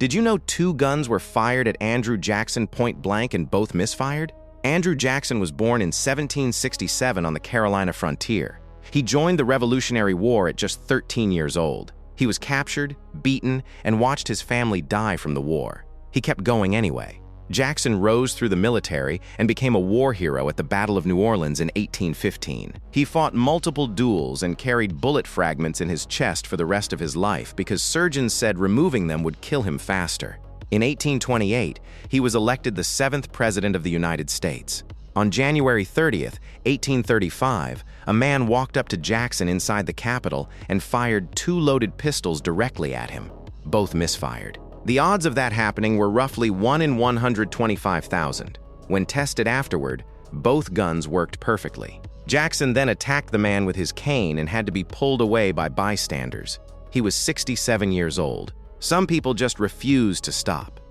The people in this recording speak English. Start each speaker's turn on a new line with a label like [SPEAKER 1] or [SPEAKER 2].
[SPEAKER 1] Did you know 2 guns were fired at Andrew Jackson point blank and both misfired? Andrew Jackson was born in 1767 on the Carolina frontier. He joined the Revolutionary War at just 13 years old. He was captured, beaten, and watched his family die from the war. He kept going anyway. Jackson rose through the military and became a war hero at the Battle of New Orleans in 1815. He fought multiple duels and carried bullet fragments in his chest for the rest of his life because surgeons said removing them would kill him faster. In 1828, he was elected the 7th President of the United States. On January 30th, 1835, a man walked up to Jackson inside the Capitol and fired 2 loaded pistols directly at him. Both misfired. The odds of that happening were roughly 1 in 125,000. When tested afterward, both guns worked perfectly. Jackson then attacked the man with his cane and had to be pulled away by bystanders. He was 67 years old. Some people just refused to stop.